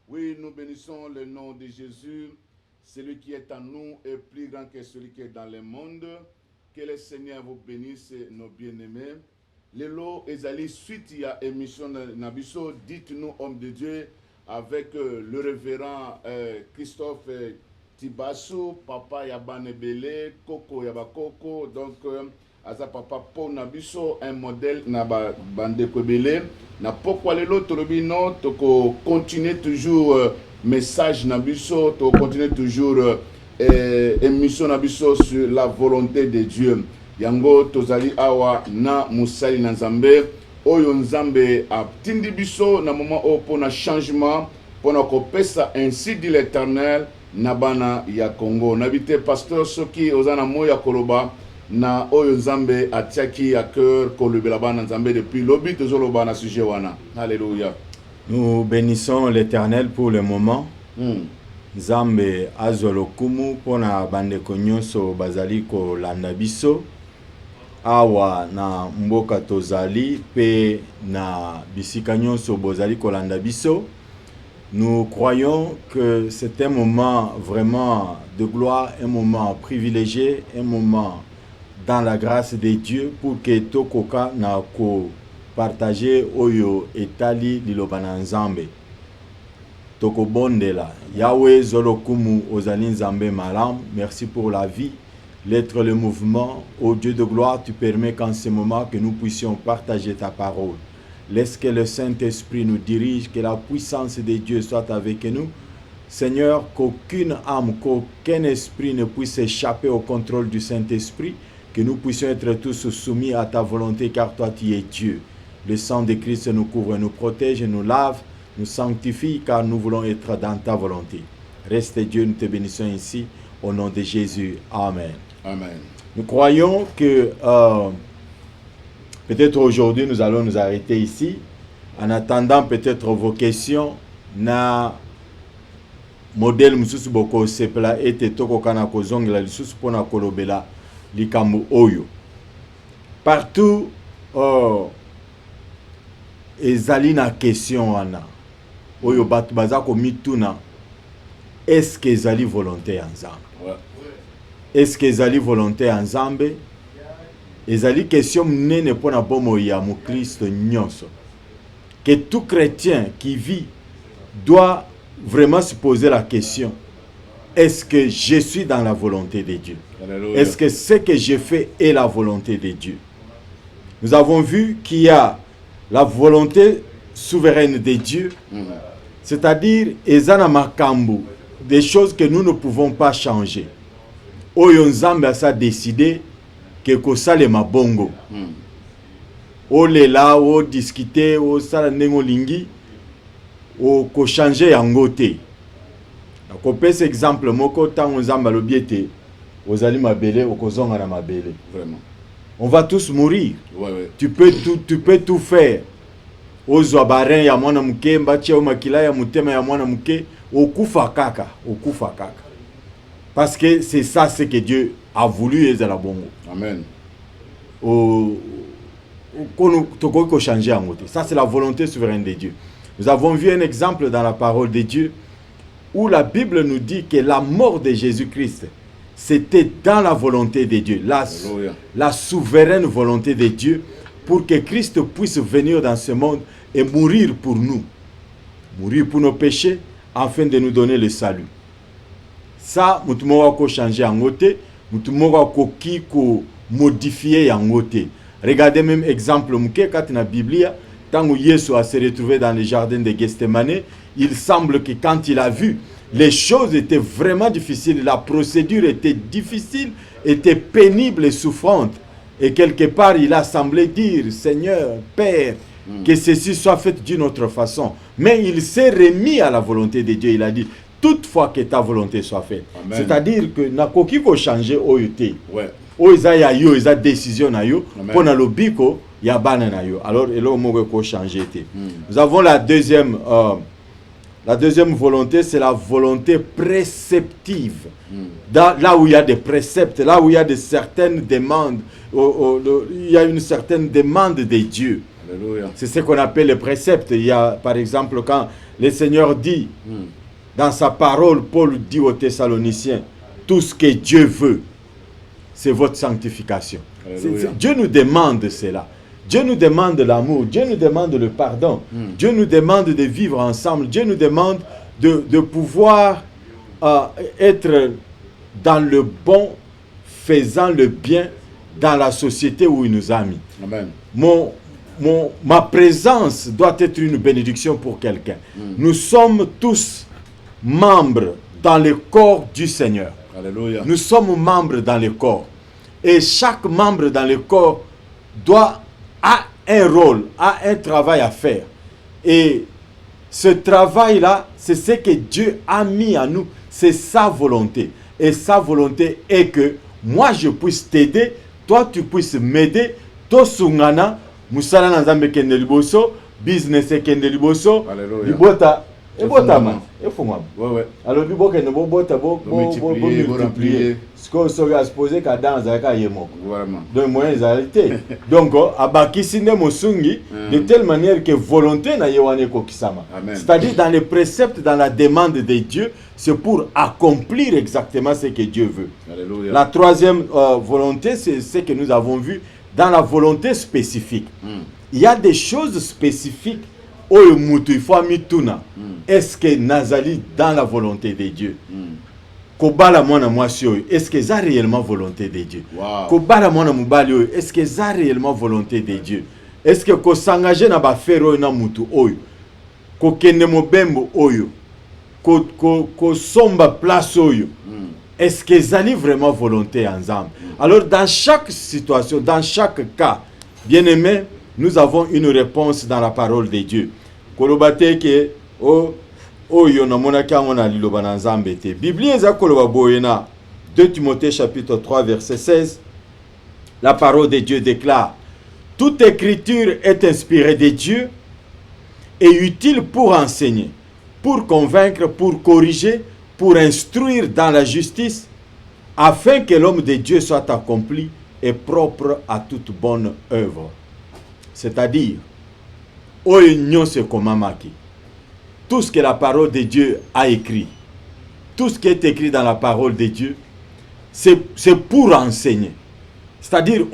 Oui, nous bénissons le nom de Jésus. Celui qui est en nous est plus grand que celui qui est dans le monde. Que le Seigneur vous bénisse, nos bien-aimés. Lelo ezali suite ya émission Nabiso, dites-nous homme de Dieu, avec le révérend Christophe Tibassou, papa Yabane Belé, Koko Yabakoko. Donc aza papa po na biso un modèle na bande kobele na pourquoi les autres robino to continuer toujours message na biso to continuer toujours émission na biso sur la volonté de Dieu yango tozali awa na musali na Nzambe oyo Nzambe atindi biso na moment o pona changement pona kopesa ainsi dit l'Éternel na bana ya Congo nabite pasteur soki ozana moya koloba na oyo Nzambe atiaki à cœur kolobela bana Nzambe depuis lobi tozoloba na sujet wana. Alléluia. Nous bénissons l'Éternel pour le moment. Nzambe azolokumu pona bandeko nyonso bazali kolanda biso awa na mboka tozali pe na bisika nyonso bozali kolanda biso. Nous croyons que c'est un moment vraiment de gloire, un moment privilégié, un moment dans la grâce de Dieu pour que tokoka na ko partager oyo etali lilobana Nzambe. Toko bondela Yahweh zolokumu ozali Nzambe malam. Merci pour la vie, l'être, le mouvement. Ô Dieu de gloire, tu permets qu'en ce moment que nous puissions partager ta parole. Laisse que le Saint-Esprit nous dirige, que la puissance de Dieu soit avec nous. Seigneur, qu'aucune âme, qu'aucun esprit ne puisse échapper au contrôle du Saint-Esprit, que nous puissions être tous soumis à ta volonté, car toi tu es Dieu. Le sang de Christ nous couvre, nous protège, nous lave, nous sanctifie, car nous voulons être dans ta volonté. Reste Dieu, nous te bénissons ici, au nom de Jésus. Amen. Amen. Nous croyons que peut-être aujourd'hui nous allons nous arrêter ici, en attendant peut-être vos questions, na modèle mususu boko sepela ete toko kana kozongela lisusu pona kolobela likambo oyo. Partout ezali na question wana oyo batu baza ko mituna, est-ce que ezali volonté ya Nzambe? Est-ce que ezali volonté ya Nzambe? Ezali question nene pona bomo ya mu Christ nyonso. Que tout chrétien qui vit doit vraiment se poser la question: est-ce que je suis dans la volonté de Dieu? Est-ce que ce que je fais est la volonté de Dieu? Nous avons vu qu'il y a la volonté souveraine de Dieu, c'est-à-dire ezana makambu, des choses que nous ne pouvons pas changer. Oyo Nzambe a décidé que kosale mabongo. O lela, o discuter, o sala nengo lingi, o ko changer yango te. Ko pesa exemple moko tango Nzambe lobiete, ozali mabele, o kozonga na mabele. Vraiment. On va tous mourir. Ouais. Tu peux tout faire. Ozwa barin ya mwana muke, mbachi ya makila ya mutema ya mwana muke, okufa kaka. Parce que c'est ça ce que Dieu a voulu et la bongo. Amen. Ça c'est la volonté souveraine de Dieu. Nous avons vu un exemple dans la parole de Dieu où la Bible nous dit que la mort de Jésus-Christ, c'était dans la volonté de Dieu, la souveraine volonté de Dieu, pour que Christ puisse venir dans ce monde et mourir pour nous. Mourir pour nos péchés, afin de nous donner le salut. Ça, nous devons changer en côté, nous devons modifier en côté. Regardez même exemple, quand dans la Bible, quand Jésus a se retrouvé dans le jardin de Gethsemane, il semble que quand il a vu, les choses étaient vraiment difficiles, la procédure était difficile, était pénible et souffrante. Et quelque part, il a semblé dire: Seigneur, Père, que ceci soit fait d'une autre façon. Mais il s'est remis à la volonté de Dieu. Il a dit: toutefois que ta volonté soit faite. C'est-à-dire que na koki ko changer oyote. Ouais. Oiza ya yo, iza décision na yo, pona lobiko ya bana na yo. Alors elo moko ko changer te. Nous avons la deuxième volonté, c'est la volonté préceptive. Là où il y a des préceptes, là où il y a de certaines demandes, il y a une certaine demande de Dieu. Alléluia. C'est ce qu'on appelle les préceptes. Il y a par exemple quand le Seigneur dit dans sa parole, Paul dit aux Thessaloniciens: tout ce que Dieu veut, c'est votre sanctification. Dieu nous demande cela. Dieu nous demande l'amour, Dieu nous demande le pardon, Dieu nous demande de vivre ensemble, Dieu nous demande de pouvoir être dans le bon, faisant le bien dans la société où il nous a mis. Amen. Ma présence doit être une bénédiction pour quelqu'un. Nous sommes tous membres dans le corps du Seigneur. Alléluia. Nous sommes membres dans le corps. Et chaque membre dans le corps a un rôle, a un travail à faire. Et ce travail-là, c'est ce que Dieu a mis à nous. C'est sa volonté. Et sa volonté est que moi, je puisse t'aider, toi, tu puisses m'aider. To sungana, musala na nzambe kende liboso, business kende liboso, libota, ebotama, efungwa. Ouais. Alors, bibo kende bota, multiplier. Ce qu'on se supposé qu'à dans zaka yemoko. Vraiment. Donc, moyen zalité. Donc, abakisinde mosungi, de telle manière que volonté na yewane kokisama. C'est-à-dire dans les préceptes, dans la demande de Dieu, c'est pour accomplir exactement ce que Dieu veut. Alléluia. La troisième volonté, c'est ce que nous avons vu dans la volonté spécifique. Il y a des choses spécifiques. Est-ce que Nazali dans la volonté de Dieu? Est-ce que c'est réellement volonté de Dieu? Est-ce que c'est réellement volonté de Dieu? Est-ce que s'engager dans la faire na mutu oyo? Ko kende mobembo oyo? Ko somba place oyo? Est-ce que c'est vraiment volonté ensemble? Alors dans chaque situation, dans chaque cas, bien aimé, nous avons une réponse dans la parole de Dieu. Kolobate ke oyo na monaka mona liloba na nzambe te. Bible eza koloba boyena 2 Timothée chapitre 3 verset 16. La parole de Dieu déclare: toute écriture est inspirée de Dieu et utile pour enseigner, pour convaincre, pour corriger, pour instruire dans la justice, afin que l'homme de Dieu soit accompli et propre à toute bonne œuvre. C'est-à-dire, tout ce que la parole de Dieu a écrit, tout ce qui est écrit dans la parole de Dieu, c'est pour enseigner. C'est-à-dire,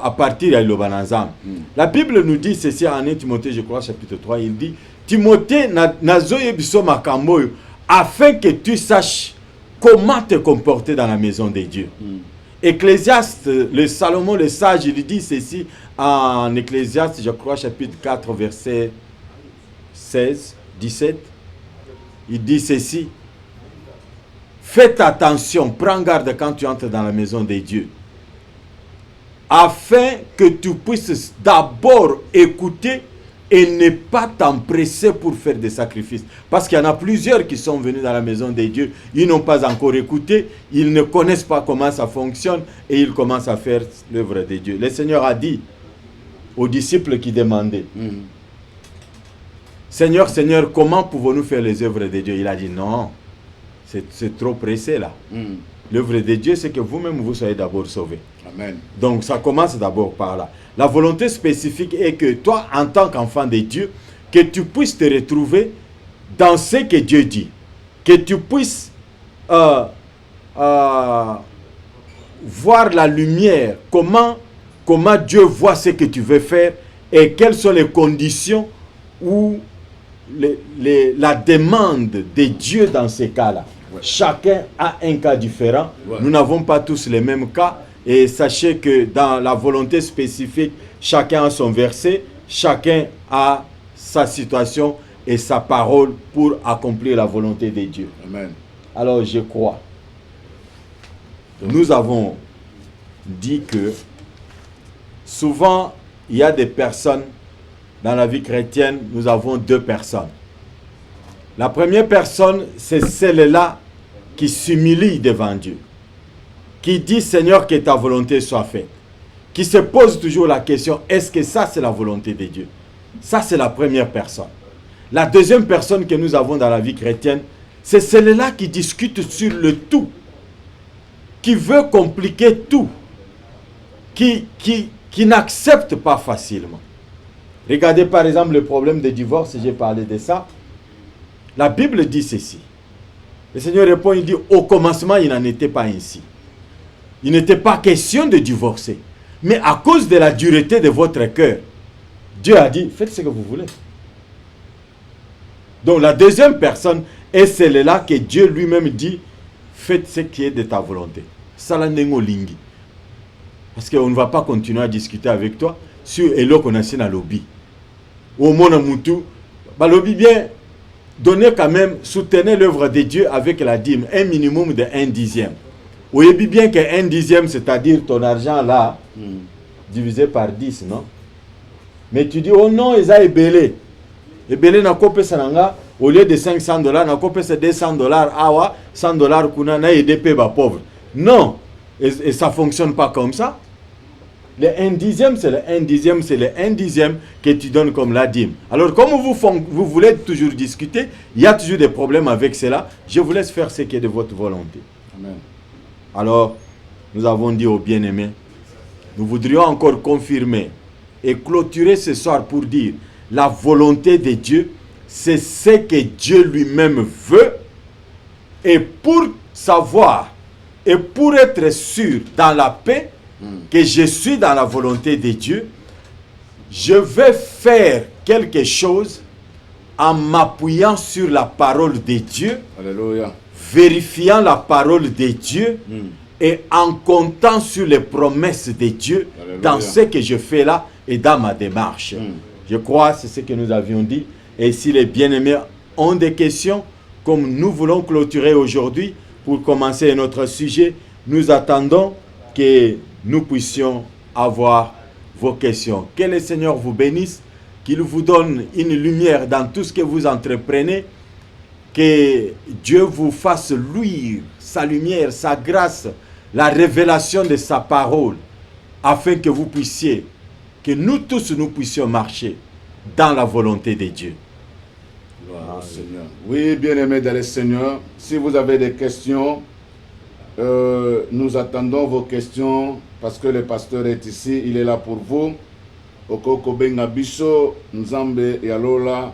à partir de l'Obanazam. La Bible nous dit ceci en 1 Timothée, je crois, chapitre 3, il dit: Timothée, afin que tu saches comment te comporter dans la maison de Dieu. Ecclésiaste, le Salomon le sage, il dit ceci en Ecclésiaste, je crois, chapitre 4, verset 16, 17. Il dit ceci: faites attention, prends garde quand tu entres dans la maison de Dieu, afin que tu puisses d'abord écouter et ne pas t'empresser pour faire des sacrifices. Parce qu'il y en a plusieurs qui sont venus dans la maison de Dieu, ils n'ont pas encore écouté, ils ne connaissent pas comment ça fonctionne et ils commencent à faire l'œuvre de Dieu. Le Seigneur a dit aux disciples qui demandaient: Seigneur, Seigneur, comment pouvons-nous faire les œuvres de Dieu? Il a dit: non, c'est trop pressé là. L'œuvre de Dieu, c'est que vous-même vous soyez d'abord sauvés. Amen. Donc ça commence d'abord par là. La volonté spécifique est que toi, en tant qu'enfant de Dieu, que tu puisses te retrouver dans ce que Dieu dit. Que tu puisses voir la lumière, comment Dieu voit ce que tu veux faire et quelles sont les conditions ou la demande de Dieu dans ces cas-là. Ouais. Chacun a un cas différent. Ouais. Nous n'avons pas tous les mêmes cas. Et sachez que dans la volonté spécifique, chacun a son verset, chacun a sa situation et sa parole pour accomplir la volonté de Dieu. Amen. Alors je crois. Nous avons dit que souvent, il y a des personnes, dans la vie chrétienne, nous avons deux personnes. La première personne, c'est celle-là qui s'humilie devant Dieu, qui dit: Seigneur, que ta volonté soit faite, qui se pose toujours la question: est-ce que ça c'est la volonté de Dieu? Ça c'est la première personne. La deuxième personne que nous avons dans la vie chrétienne, c'est celle-là qui discute sur le tout, qui veut compliquer tout, qui n'accepte pas facilement. Regardez par exemple le problème de divorce, j'ai parlé de ça. La Bible dit ceci. Le Seigneur répond, il dit: au commencement il n'en était pas ainsi. Il n'était pas question de divorcer. Mais à cause de la dureté de votre cœur, Dieu a dit: faites ce que vous voulez. Donc la deuxième personne est celle-là que Dieu lui-même dit: faites ce qui est de ta volonté. salandengo lingi. Parce qu'on ne va pas continuer à discuter avec toi sur eloko na sina lobby. Au mona mutu, ba lobby bien donner quand même, soutenir l'œuvre de Dieu avec la dîme, un minimum de 1/10. Vous voyez bien que 1/10, c'est-à-dire ton argent là, divisé par 10, non? Mais tu dis, oh non, ils ont ébélé. Ébélé n'a pas payé ça, au lieu de $500, n'a pas payé $200, awa, $100, kuna na EDP ba pauvre. Non, et ça ne fonctionne pas comme ça. Le 1/10, c'est le 1/10, c'est le 1/10 que tu donnes comme la dîme. Alors, comme vous voulez toujours discuter, il y a toujours des problèmes avec cela. Je vous laisse faire ce qui est de votre volonté. Amen. Alors, nous avons dit aux bien-aimés, nous voudrions encore confirmer et clôturer ce soir pour dire, la volonté de Dieu, c'est ce que Dieu lui-même veut. Et pour savoir, et pour être sûr dans la paix, que je suis dans la volonté de Dieu, je vais faire quelque chose en m'appuyant sur la parole de Dieu, Alléluia. vérifiant la parole de Dieu et en comptant sur les promesses de Dieu. Alléluia. Dans ce que je fais là et dans ma démarche. Je crois que c'est ce que nous avions dit. Et si les bien-aimés ont des questions, comme nous voulons clôturer aujourd'hui pour commencer notre sujet, nous attendons que nous puissions avoir vos questions. Que le Seigneur vous bénisse, qu'il vous donne une lumière dans tout ce que vous entreprenez, que Dieu vous fasse luire sa lumière, sa grâce, la révélation de sa parole, afin que vous puissiez, que nous tous nous puissions marcher dans la volonté de Dieu. Gloire au Seigneur. Oui, bien-aimés dans le Seigneur, si vous avez des questions, nous attendons vos questions parce que le pasteur est ici, il est là pour vous. Okoko benga biso nzambe yalola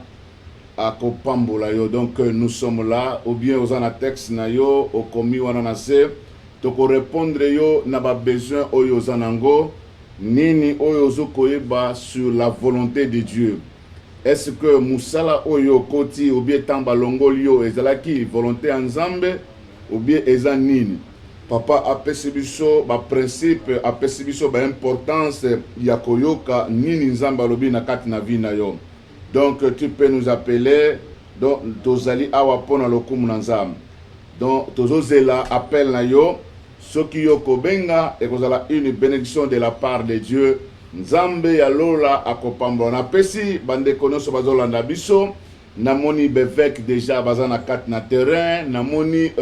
akopambola yo. Donc nous sommes là, ou bien aux ana texte na yo okomi wana na se toko répondre yo na ba besoin oyo zanango nini oyo zokoyeba sur la volonté de Dieu. Est-ce que musala oyo koti ou bien tamba longolio ezalaki volonté nzambe ou bien eza nini? Papa apesi biso ba principe, apesi biso ba importance ya koyoka nini nzamba lobi na kati na vie na yo. Donc tu peux nous appeler donc tozali awa pona lokumu na nzambe. Donc tozozela appel na yo soki yo kobenga et kozala une bénédiction de la part de Dieu. Nzambe ya lola akopambola na pesi bande konoso bazolanda biso namoni bevek déjà bazana kati na terrain namoni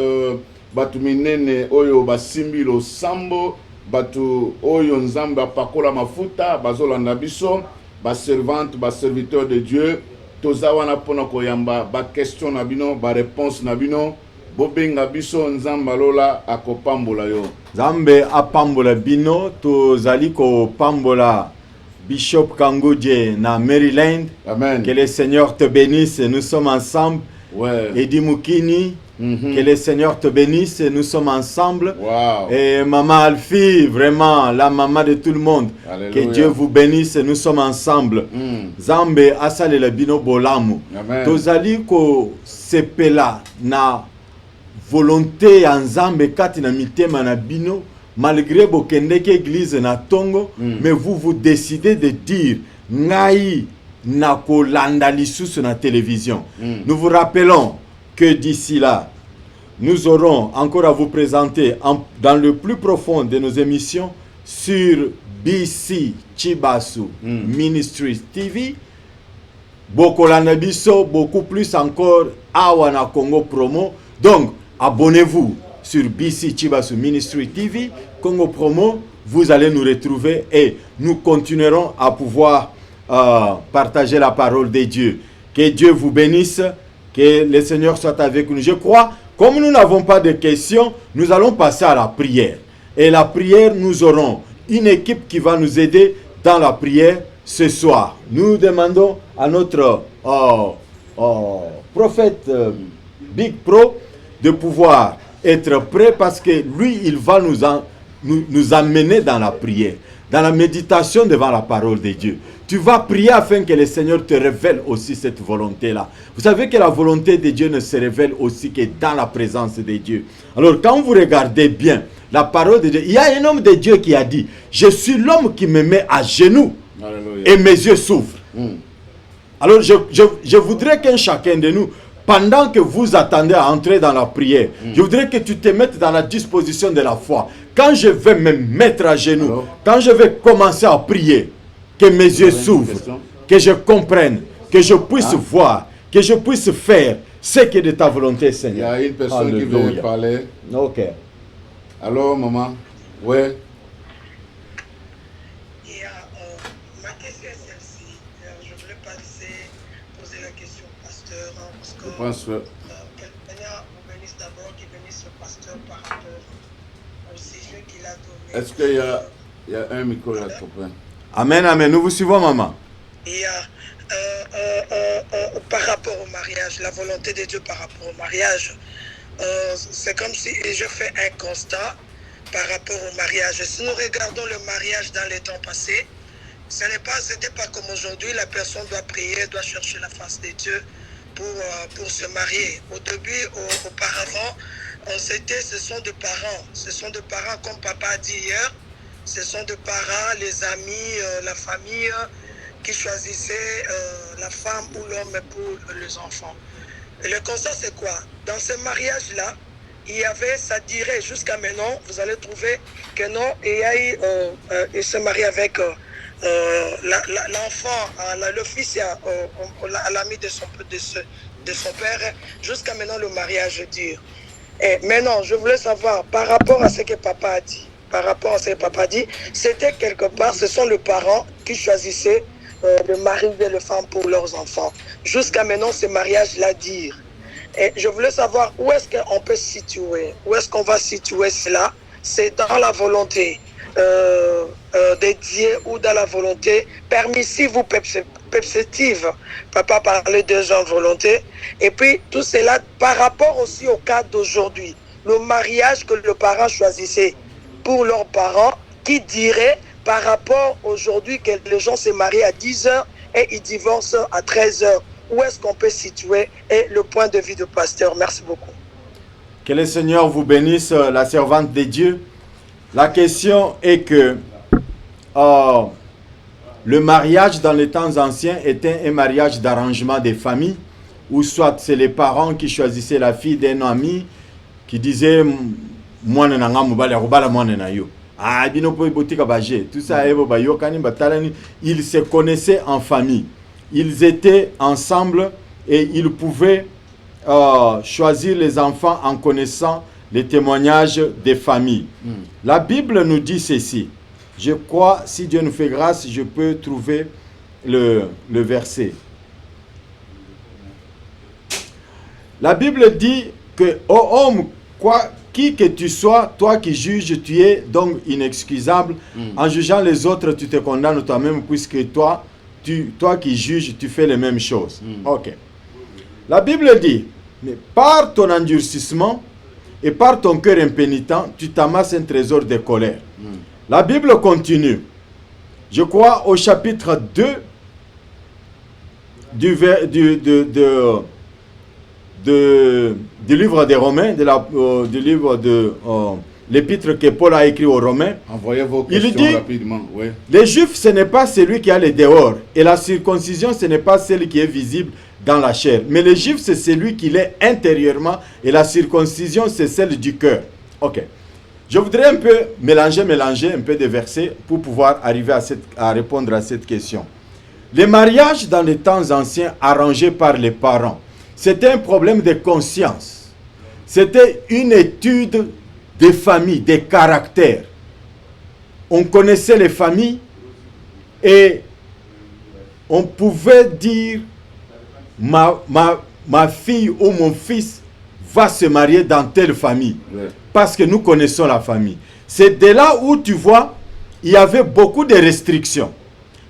batu minene oyo basimbi lo sambo batu oyo nzambe apakola mafuta bazolanda biso ba servante ba serviteur de Dieu toza wana pona koyamba ba question na bino ba réponse na bino bobenga biso nzamba lola akopambola yo nzambe apambola bino tozali kopambola Bishop Kangoudje na Maryland. Amen. Que le Seigneur te bénisse, nous sommes ensemble. Ouais. Eddie Moukini, que le Seigneur te bénisse, nous sommes ensemble. Wow. Et Maman Alfie, vraiment la maman de tout le monde. Alléluia. Que Dieu vous bénisse, nous sommes ensemble. Zambe asale le bino bolamu. Amen. Tozali ko sepela na volonté ya Nzambe kati na mitema na bino. Malgré bokendeke église na tongo, mais vous décidez de dire ngai na kolanda lisusu na télévision. Nous vous rappelons que d'ici là, nous aurons encore à vous présenter dans le plus profond de nos émissions sur BC Chibasu Ministries TV. Bokolanda biso, beaucoup plus encore awa na Congo Promo. Donc, abonnez-vous sur BC Chibasu Ministry TV, Congo Promo, vous allez nous retrouver et nous continuerons à pouvoir partager la parole de Dieu. Que Dieu vous bénisse, que le Seigneur soit avec nous. Je crois, comme nous n'avons pas de questions, nous allons passer à la prière. Et la prière, nous aurons une équipe qui va nous aider dans la prière ce soir. Nous demandons à notre prophète Big Pro de pouvoir être prêt parce que lui, il va nous amener dans la prière. dans la méditation devant la parole de Dieu. Tu vas prier afin que le Seigneur te révèle aussi cette volonté-là. Vous savez que la volonté de Dieu ne se révèle aussi que dans la présence de Dieu. Alors quand vous regardez bien la parole de Dieu, il y a un homme de Dieu qui a dit, je suis l'homme qui me met à genoux. Alléluia. Et mes yeux s'ouvrent. Alors je voudrais qu'un chacun de nous, pendant que vous attendez à entrer dans la prière, je voudrais que tu te mettes dans la disposition de la foi. Quand je vais me mettre à genoux, quand je vais commencer à prier, que mes yeux s'ouvrent, que je comprenne, que je puisse voir, que je puisse faire ce qui est de ta volonté, Seigneur. Il y a une personne qui veut parler. Ok. Alors, maman, ouais. Ma question est celle-ci. Je voulais poser la question au pasteur. Parce que, je pense que... que le Seigneur vous bénisse d'abord, qu'il bénisse le pasteur par rapport au sujet qu'il a donné. Est-ce qu'il y a un micro là, copain? Amen, amen. Nous vous suivons, maman. Et par rapport au mariage, la volonté de Dieu par rapport au mariage, c'est comme si je fais un constat par rapport au mariage. Si nous regardons le mariage dans les temps passés, c'était pas comme aujourd'hui, la personne doit prier, doit chercher la face de Dieu pour se marier. Au début, auparavant, ce sont des parents, comme papa a dit hier, ce sont des parents, les amis, la famille qui choisissaient la femme ou l'homme pour les enfants. Et le constat, c'est quoi? Dans ce mariage-là, ça dirait jusqu'à maintenant, vous allez trouver que non, il se marie avec l'enfant, le fils à l'ami de son père. Jusqu'à maintenant, le mariage dure. Et maintenant, je voulais savoir, par rapport à ce que papa a dit, c'était quelque part, ce sont les parents qui choisissaient le mari et la femme pour leurs enfants. Jusqu'à maintenant, ce mariage-là dure. Et je voulais savoir où est-ce qu'on peut situer, où est-ce qu'on va situer cela. C'est dans la volonté de Dieu ou dans la volonté permissive ou perceptive. Papa parlait de gens de volonté. Et puis tout cela par rapport aussi au cas d'aujourd'hui. Le mariage que le parent choisissait pour leurs parents, qui dirait par rapport aujourd'hui que les gens se marient à 10h et ils divorcent à 13h. Où est-ce qu'on peut situer et le point de vue du pasteur? Merci beaucoup. Que le Seigneur vous bénisse, la servante de Dieu. La question est que le mariage dans les temps anciens était un mariage d'arrangement des familles, ou soit c'est les parents qui choisissaient la fille d'un ami qui disait tout ça, ils se connaissaient en famille. Ils étaient ensemble et ils pouvaient choisir les enfants en connaissant les témoignages des familles. La Bible nous dit ceci. Je crois, si Dieu nous fait grâce, je peux trouver le verset. La Bible dit que, ô homme, qui que tu sois, toi qui juges, tu es donc inexcusable. En jugeant les autres, tu te condamnes toi-même, puisque toi qui juges, tu fais les mêmes choses. Ok. La Bible dit, mais par ton endurcissement et par ton cœur impénitent, tu t'amasses un trésor de colère. La Bible continue. Je crois au chapitre 2 du livre des Romains, du livre de l'épître que Paul a écrit aux Romains. Envoyez vos questions rapidement. Oui. Les Juifs, ce n'est pas celui qui a les dehors. Et la circoncision, ce n'est pas celle qui est visible dans la chair. Mais les Juifs, c'est celui qui l'est intérieurement. Et la circoncision, c'est celle du cœur. Ok. Je voudrais un peu mélanger un peu de versets pour pouvoir arriver à répondre à cette question. Les mariages dans les temps anciens arrangés par les parents, c'était un problème de conscience. C'était une étude des familles, des caractères. On connaissait les familles et on pouvait dire ma fille ou mon fils va se marier dans telle famille. Ouais. Parce que nous connaissons la famille. C'est de là où tu vois, il y avait beaucoup de restrictions.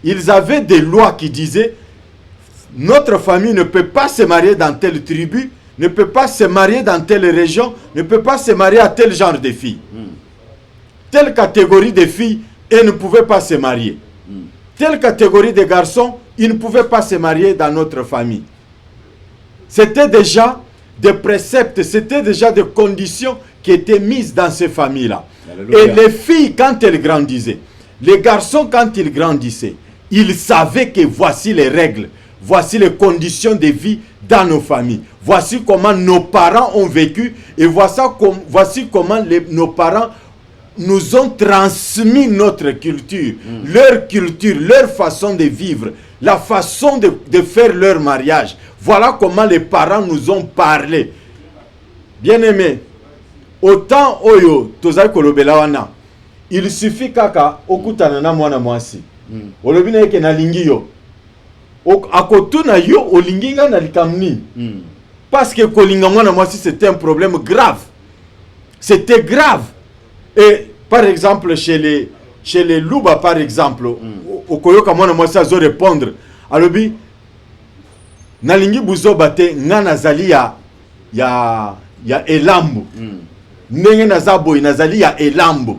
Ils avaient des lois qui disaient notre famille ne peut pas se marier dans telle tribu, ne peut pas se marier dans telle région, ne peut pas se marier à tel genre de filles. Telle catégorie de filles et ne pouvaient pas se marier. Telle catégorie de garçons, ils ne pouvaient pas se marier dans notre famille. C'était déjà des préceptes, c'était déjà des conditions qui étaient mises dans ces familles-là. Et les filles, quand elles grandissaient, les garçons, quand ils grandissaient, ils savaient que voici les règles, voici les conditions de vie dans nos familles. Voici comment nos parents ont vécu et voici comment nos parents nous ont transmis notre culture, leur façon de vivre, la façon de faire leur mariage. Voilà comment les parents nous ont parlé. Bien-aimés, autant oyo tozali kolobela wana, il suffit kaka okutana na mwana mwasi. Olobi na yeke na lingi yo. Akotuna yo olinginga na likamni. Parce que kolinga mwana mwasi c'était un problème grave. C'était grave. Et par exemple chez les Luba par exemple, okoyoka mwana mwasi azo répondre alobi nalingi buzo bate nga nazali ya elambo. Ndenge nazaboy nazali ya elambo.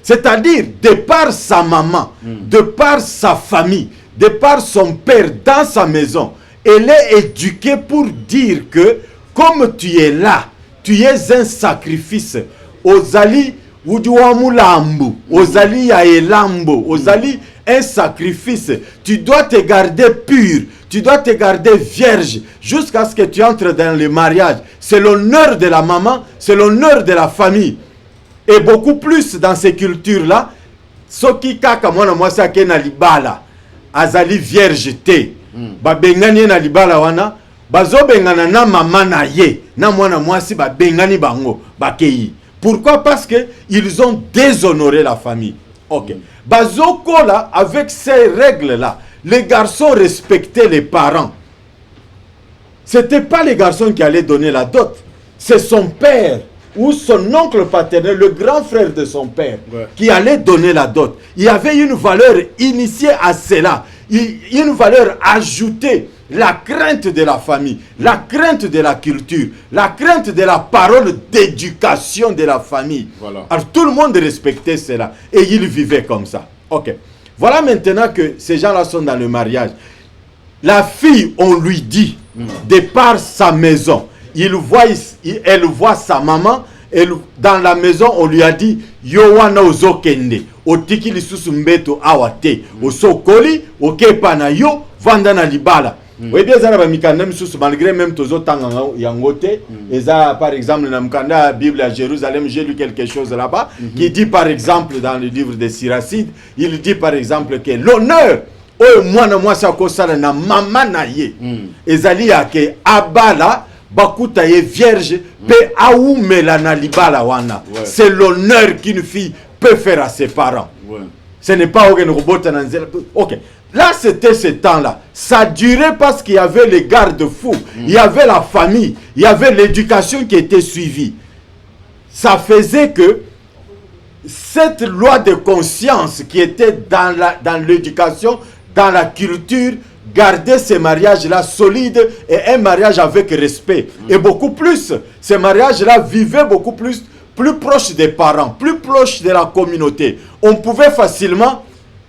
C'est-à-dire, de par sa maman, de par sa famille, de par son père dans sa maison, elle est éduquée pour dire que, comme tu es là, tu es un sacrifice. Ozali, Wuduamulambu, Ozali ya elambo, Ozali, un sacrifice. Tu dois te garder pur, tu dois te garder vierge, jusqu'à ce que tu entres dans le mariage. C'est l'honneur de la maman, c'est l'honneur de la famille. Et beaucoup plus dans ces cultures-là, soki kaka mwana mwasi ake na libala, azali vierge te. Ba bengani na libala wana, bazo bengana na mama na ye, na mwana mwasi ba bengani bango, bakei. Pourquoi? Parce que ils ont déshonoré la famille. Ok. Bazo kola avec ces règles-là, les garçons respectaient les parents. C'était pas les garçons qui allaient donner la dot, c'est son père ou son oncle paternel, le grand frère de son père, qui allait donner la dot. Il y avait une valeur initiée à cela, une valeur ajoutée, la crainte de la famille, la crainte de la culture, la crainte de la parole d'éducation de la famille. Voilà. Alors tout le monde respectait cela et ils vivaient comme ça. Ok. Voilà maintenant que ces gens-là sont dans le mariage. La fille, on lui dit, de par sa maison, elle voit sa maman, dans la maison, on lui a dit, Yowana ozokende, otiki lisusu mbeto awate, osokoli, okepa na yo, vanda na libala. Oui, bien, ça va mikanda misusu, malgré même tozo tanga yangote, et ça, par exemple, dans la Bible à Jérusalem, j'ai lu quelque chose là-bas, qui dit, par exemple, dans le livre de Siracide, il dit, par exemple, que l'honneur, moi, ça kosala na mama na ye, ezali yake abala, bakuta ye vierge, pe aoumela na libala wana. C'est l'honneur qu'une fille peut faire à ses parents. Ce n'est pas ok. Là, c'était ce temps-là. Ça durait parce qu'il y avait les garde-fous, il y avait la famille, il y avait l'éducation qui était suivie. Ça faisait que cette loi de conscience qui était dans l'éducation, dans la culture, garder ces mariages-là solides et un mariage avec respect. Et beaucoup plus, ces mariages-là vivaient beaucoup plus proches des parents, plus proches de la communauté. On pouvait facilement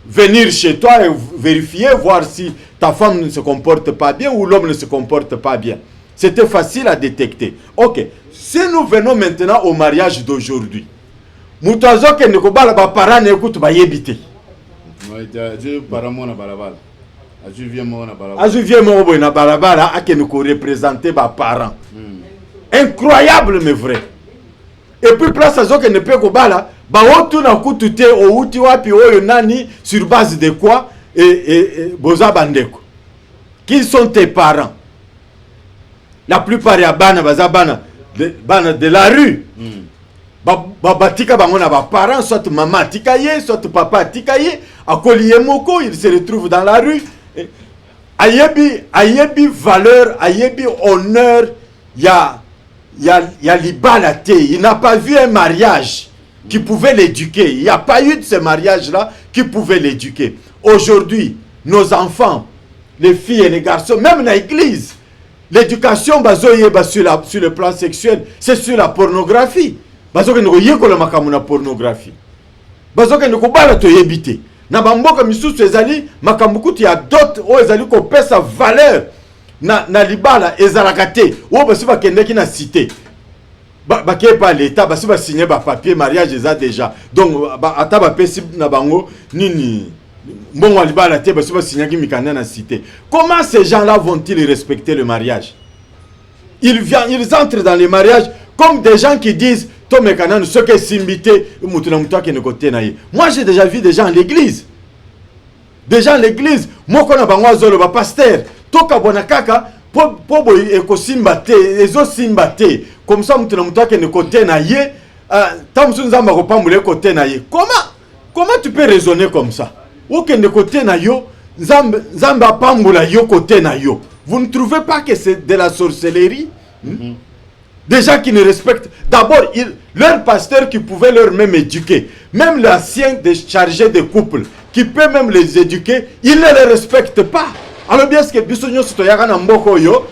venir chez toi et vérifier, voir si ta femme ne se comporte pas bien ou l'homme ne se comporte pas bien. C'était facile à détecter. Ok, si nous venons maintenant au mariage d'aujourd'hui, Moutazo ke ne kobala ba parents n'écoute ba yebite. Azuvie na balabala ake nous représenter ba parents. Incroyable mais vrai. Et puis place à que ne peut kobala ba otu na kutute o uti wapi oyo nani sur base de quoi et boza bandeko. Qui sont tes parents? La plupart ya bana baza bana de la rue. Batika bangona ba parents, soit maman tikaye, soit papa tikaye, akoliye moko, il se retrouve dans la rue. Ayebi valeur, ayebi honneur, ya libalate. Il n'a pas vu un mariage qui pouvait l'éduquer. Il n'y a pas eu de ce mariage-là qui pouvait l'éduquer. Aujourd'hui, nos enfants, les filles et les garçons, même dans l'église, l'éducation sur le plan sexuel, c'est sur la pornographie. Pornographie. bazoka ndeko bala to yebite na bamboka misusu ezali makambukuti ya dot o ezali ko pesa valeur na libala ezalaka te o basi bakendeki na cité baké pas l'état basi ba signer ba papier mariage eza déjà donc ata ba pesi na bango nini mbongo libala te basi ba signer ki mikanda na cité. Comment ces gens-là vont-ils respecter le mariage? Ils entrent dans les mariages comme des gens qui disent moi j'ai déjà vu des gens à l'église. Des gens à l'église, moi quand on a zolo ba pasteur, toka bona kaka po eko simbate, ezo simbate. Comme ça mutu na mutu ne côté na ye, tam su nzamba ko pambule côté na ye. Comment tu peux raisonner comme ça? OK ne côté na yo, nzamba pambula yo côté na yo. Vous ne trouvez pas que c'est de la sorcellerie? Des gens qui ne respectent d'abord leur pasteur qui pouvait leur même éduquer, même l'ancien chargé de couple qui peut même les éduquer, il ne les respecte pas. Alors bien ce que bisonyo sitoyaka na mboko yo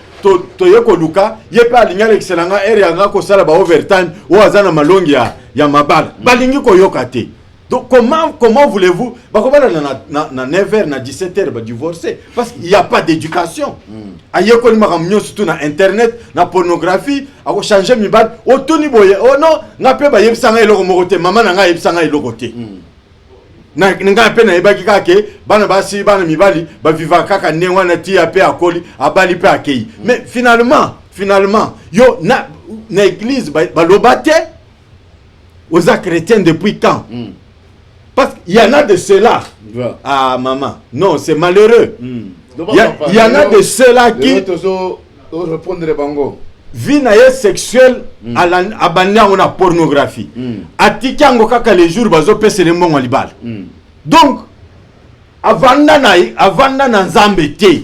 toyeko luka yepa alinga l'excellanga area ko sala ba overtime ou azana malongi ya mabala balingi ko yokate. Donc comment voulez-vous na 9h na 17h ba divorcer parce qu'il n'y a pas d'éducation. Ayeko ni makamnyo surtout na internet na pornographie ako changer mibal otuni boye oh non na pe ba yebsanga eloko mokote mama na nga yebsanga eloko te. Na nga pe na yebaki kake bana basi bana mibali ba viva kaka nengwa na ti ape akoli abali pe akei. Mais finalement yo na église ba lobate aux chrétiens depuis quand? Parce qu'il y en a de ceux-là. Ah, maman. Non, c'est malheureux. Il y en a de ceux-là qui... Vie sexuelle à banda on a pornographie. Atikango kaka les jours bazo pese le mbongo libal. Donc avanda na nzambe te.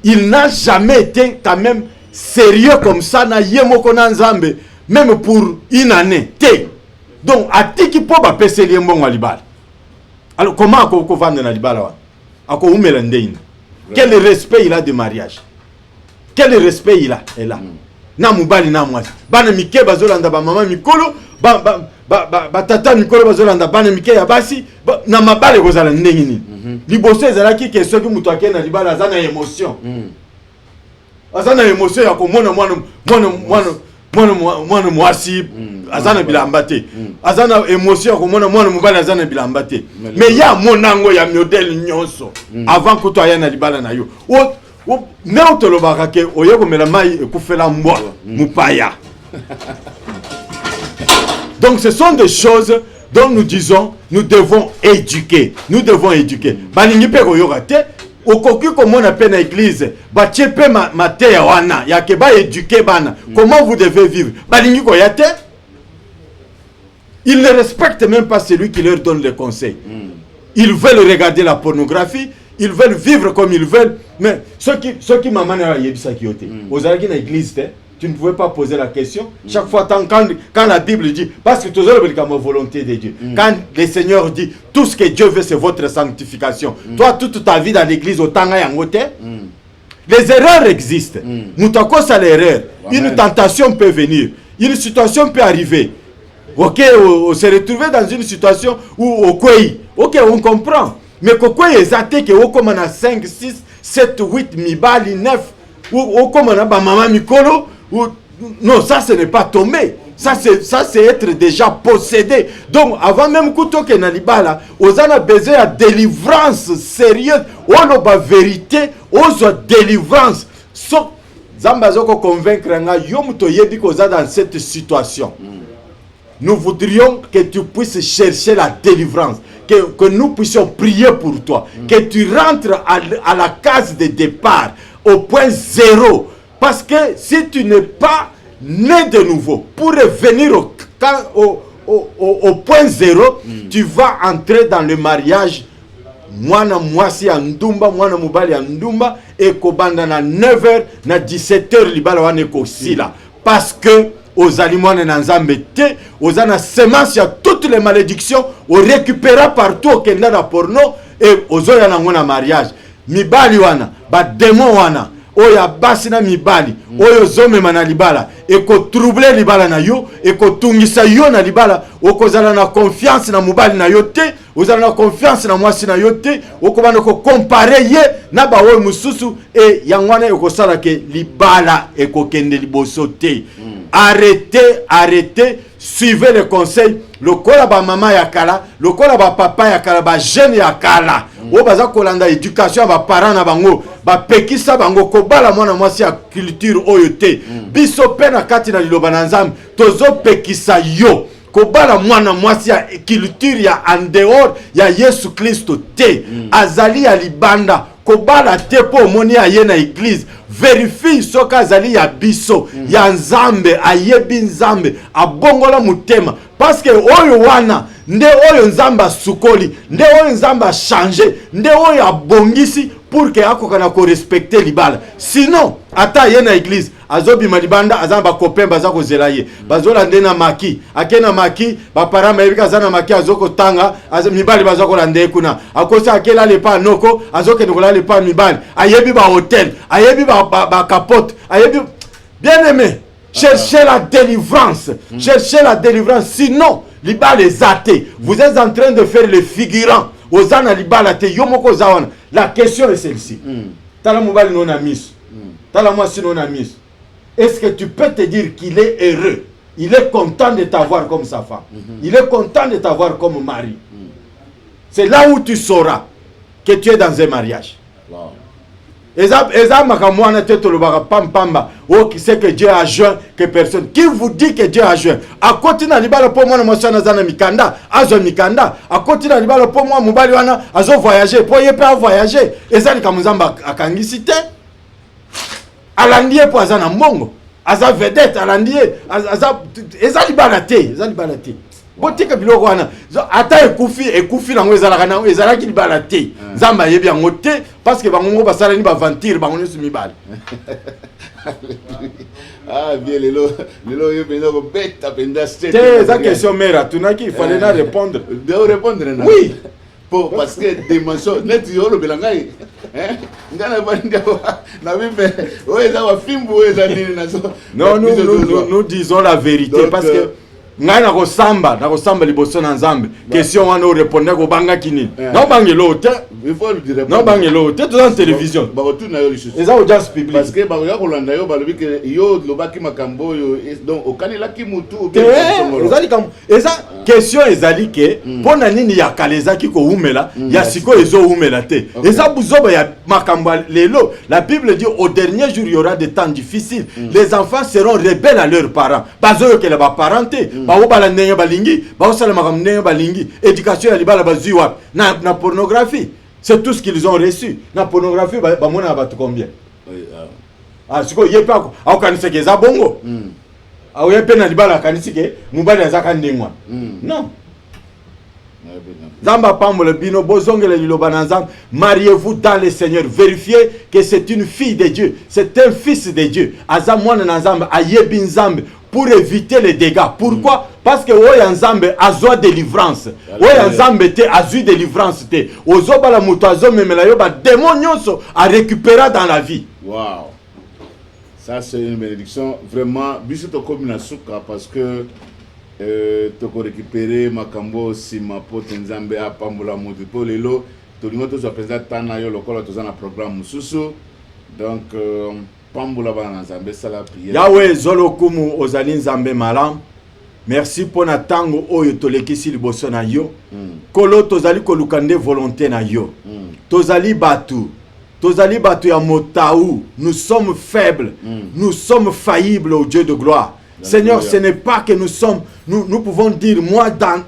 Il n'a jamais été quand même sérieux comme ça na yemoko na nzambe même pour une année te. Donc atiki po ba pese le mbongo libal. Alors comment ako vendre na libala wa? Ako umela ndeina. Quel respect il a de mariage? Quel respect il a? Et là. Na mubali na mwasi. Bana mike bazolanda ba mama mikolo, ba tata mikolo bazolanda bana mike ya basi, na mabale kozala ndenge nini. Liboso ezala ki ke soki mutu akena libala azana émotion. Azana émotion ya komona mwana mwasi azana bilamba te. Azana émotion komona mwana mubali azana bilamba te. Mais ya monango ya modèle nyonso avant que to ayana libala na yo. Donc ce sont des choses dont nous disons nous devons éduquer. Nous devons éduquer. Balingi pe koyorate okoki comme on appelle l'église ba tiepe mate ya wana ya ke ba éduquer bana. Comment vous devez vivre? Balingi koyate. Ils ne respectent même pas celui qui leur donne les conseils. Ils veulent regarder la pornographie. Ils veulent vivre comme ils veulent. Mais ceux qui m'amènent à Yebisa Kyote, aux Algéries dans l'église, tu ne pouvais pas poser la question. Chaque fois, quand la Bible dit, parce que tu as la volonté de Dieu, quand le Seigneur dit, tout ce que Dieu veut, c'est votre sanctification. Toi, toute ta vie dans l'église, autant les erreurs existent. Moutako, c'est l'erreur. Une tentation peut venir. Une situation peut arriver. Ok, on s'est retrouvé dans une situation où, ok, on comprend. Mais pourquoi ils attaquent que comme on a 5, 6, 7, 8, mibali, 9, ou comme on a maman mikolo, non, ça ce n'est pas tombé. Ça c'est être déjà possédé. Donc avant même que na libala, on a besoin de délivrance sérieuse, on a vérité, on a délivrance. So, Zambazoko convaincre nga yomuto yebi koza dans cette situation. Nous voudrions que tu puisses chercher la délivrance. Que nous puissions prier pour toi. Que tu rentres à la case de départ, au point zéro. Parce que si tu n'es pas né de nouveau, pour revenir au point zéro, tu vas entrer dans le mariage. Mwana mwasi ya ndumba, mwana mubali ya ndumba, et kobanda na 9h, na 17h, libala wane kosila. Parce que aux aliments nanzambe te, aux ana semence ya toutes les malédictions, on récupéra partout au Kenya na porno et aux oyana ngona mariage. Mibali wana, ba démon wana, oyo basi na mibali oyo zomema na libala ekotrouble libala na yo ekotungisa yo na libala okozala na confiance na mobali na yo te ozala na confiance na mwasi na yo te okobanda kokompare ye na baoyo mosusu e yango wana ekosala ke libala ekokende liboso te. Arrêtez, suivez les conseils. Lokola ba mama ya kala, lokola ba papa ya kala, ba jeune ya kala. O baza kolanda éducation ba parents na bango, ba pekisa bango kobala mwana mwasi ya culture oyo te. Biso pena kati na liloba na Nzambe, tozo pekisa yo. Kobala mwana mwasi ya culture ya en dehors ya Yesu Kristo te. Azali ya libanda. Kobala te po moni aye na église vérifie soka azali ya biso ya Nzambe ayebi Nzambe abongola mutema parce que oyo wana nde oyo Nzambe sukoli nde oyo Nzambe changer nde oyo abongisi pour que akokana ko respecter libala sinon ata ye na église azobima libanda azamba copain baza kozela ye bazola ndena maki akena maki ba parama ebika zana maki azoko tanga mibali baza kolande kuna akosa akela lepa noko azoke ndokola lepa mibali ayebi ba hotel ayebi ba capote ayebi bien aimé cherchez la délivrance cherchez la délivrance sinon libala ezate vous êtes en train de faire le figurant ozana libala te yomoko zawana. La question est celle-ci tala mobali non amis tala mwasi non amis. Est-ce que tu peux te dire qu'il est heureux? Il est content de t'avoir comme sa femme. Il est content de t'avoir comme mari. C'est là où tu sauras que tu es dans un mariage. Eza makamwana te tolobaka pamba o qui sait que Dieu a joint que personne. Qui vous dit que Dieu a joint? A côté na libala po mwana mwasi na zana mikanda, azo mikanda. A côté na libala po mwana mobali wana azo voyager, po ye pa voyager. Eza ni kamuzamba akangisi te. Alandie po azana mbongo aza vedette alandie aza eza libala te botika biloko wana ata ekufi nango ezalaka nango ezalaki libala te Nzambe ayebi yango te parce que bango basala ni baventure bango nyonso mibale. Ah bien lelo yo bino ko beta penda state te eza question mera tunaki il fallait na répondre de répondre na oui parce que dimension net yo lo belangai ngana bandia na bibe oeza wa fimbu oeza nini nazo. Non, nous disons la vérité. Donc, parce que ngai na kosamba liboso na Nzambe question wana o répondre ko banga kinini na bangelo te il faut le dire na bangelo te dans télévision ba retour na yo li chose eza audience publique parce que ba ya kolanda yo balobi que yo lobaki makambo yo donc okanela ki mutu ezali kam eza question ezali ke pona nini ya kaleza ki ko umela ya siko ezo umela te eza buzoba ya makambo lelo. La Bible dit au dernier jour il y aura des temps difficiles. Les enfants seront rebelles à leurs parents bazoyo ke la ba parenté ba obala ndenge balingi ba osala makambo ndenge balingi éducation ya libala bazui wapi na pornographie. C'est tout ce qu'ils ont reçu. Na pornographie ba mona ba combien? Siko yepa ko akanise ke za bongo yepe na libala akanise ke mubali azaka ndengwa non. Zamba pamole bino bozongele liloba na Nzambe. Mariez-vous dans le Seigneur. Vérifiez que c'est une fille de Dieu, c'est un fils de Dieu. Aza mwana na Nzambe ayebi Nzambe pour éviter les dégâts. Pourquoi? Parce que oya Nzambe azwa délivrance. Oya Nzambe te azui délivrance te. Ozobala muto azomemela yo ba démon nyonso a récupérer dans la vie. Wow. Ça c'est une bénédiction vraiment biso to komina suka parce que toko récupérer makambo sima pote Nzambe apambola mutu po lelo tolingo to zapeza tana yo lokola tozana programme mususu donc pambola bana Nzambe sala prière Yahweh zolokumu ozali Nzambe malam. Merci pour na tango oyo tolekisi liboso na yo kolo tozali kolukande volonté na yo tozali batu ya motaou. Nous sommes faibles nous sommes faillibles au Dieu de gloire. Seigneur, ce n'est pas que nous pouvons dire, moi, dans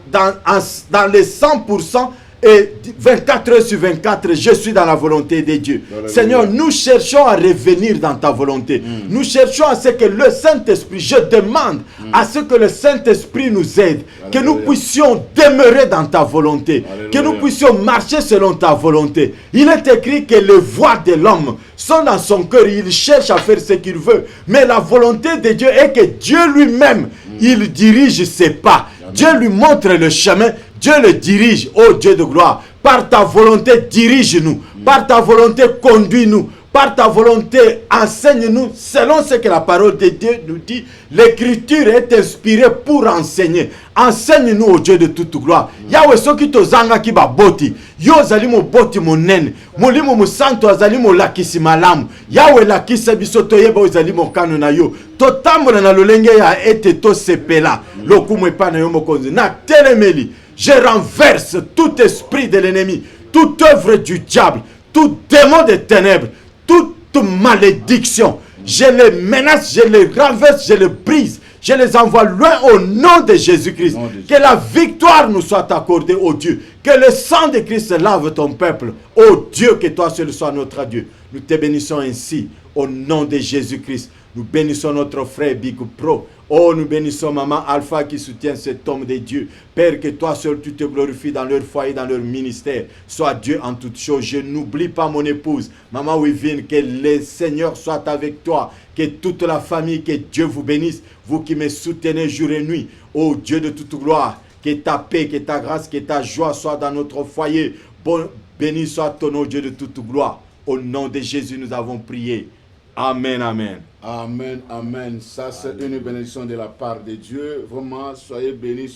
les 100% et 24 heures sur 24, je suis dans la volonté de Dieu. Seigneur, nous cherchons à revenir dans ta volonté. Nous cherchons à ce que le Saint-Esprit, je demande à ce que le Saint-Esprit nous aide, que nous puissions demeurer dans ta volonté, que nous puissions marcher selon ta volonté. Il est écrit que les voies de l'homme sont dans son cœur, il cherche à faire ce qu'il veut. Mais la volonté de Dieu est que Dieu lui-même, il dirige ses pas. Dieu lui montre le chemin, Dieu le dirige, oh Dieu de gloire. Par ta volonté, dirige-nous. Par ta volonté, conduis-nous. par ta volonté, enseigne-nous selon ce que la parole de Dieu nous dit. L'écriture est inspirée pour enseigner. Enseigne-nous au Dieu de toute gloire. Yahweh soki tozanga ki ba boti. Yo zali mo boti monene. Molimo mo santo azali mo lakisi malamu. Yahweh lakisa biso toyeba ozali mo kano na yo. Totambola na lolenge ya ete to sepela. Lokumu epa na yo mokonzi. Na telemeli. Je renverse tout esprit de l'ennemi, toute œuvre du diable, tout démon des ténèbres, toute malédiction. Je les menace, je les renverse, je les brise. Je les envoie loin au nom de Jésus-Christ. Que la victoire nous soit accordée, ô Dieu. Que le sang de Christ lave ton peuple. Ô Dieu, que toi seul sois notre Dieu. Nous te bénissons ainsi au nom de Jésus-Christ. Nous bénissons notre frère Big Pro. Oh, nous bénissons Maman Alpha qui soutient cet homme de Dieu. Père, que toi seul tu te glorifies dans leur foyer, dans leur ministère. Sois Dieu en toutes choses. Je n'oublie pas mon épouse, Maman Wivine, que le Seigneur soit avec toi. Que toute la famille, que Dieu vous bénisse. Vous qui me soutenez jour et nuit. Oh Dieu de toute gloire, que ta paix, que ta grâce, que ta joie soit dans notre foyer. Bon, béni soit ton nom, Dieu de toute gloire. Au nom de Jésus, nous avons prié. Amen, amen. Amen, amen. Ça, c'est une bénédiction de la part de Dieu. Vraiment, soyez bénis,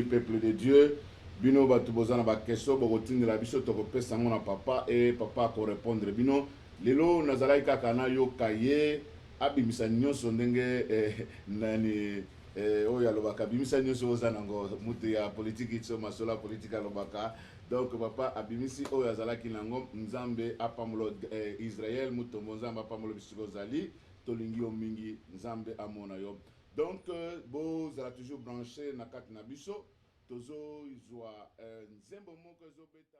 peuple de Dieu. Bino batubozana ba question bokotindi la biso tokopesa ngo na papa et papa ko répondre bino. Lelo nazalaki kaka na yo kaye abimisa nyonso ndenge nani oyo alobaka bimisa nyonso oza nango mutu ya politique itso masola politique alobaka. Donc papa abimisi oyo azalaki nango nzambe apamulo Israël muto nzambe apamulo bisiko zali tolingi yo mingi nzambe amona yo. Donc bo zala toujours branché na kati na biso tozo izwa nzembo moko ezobeta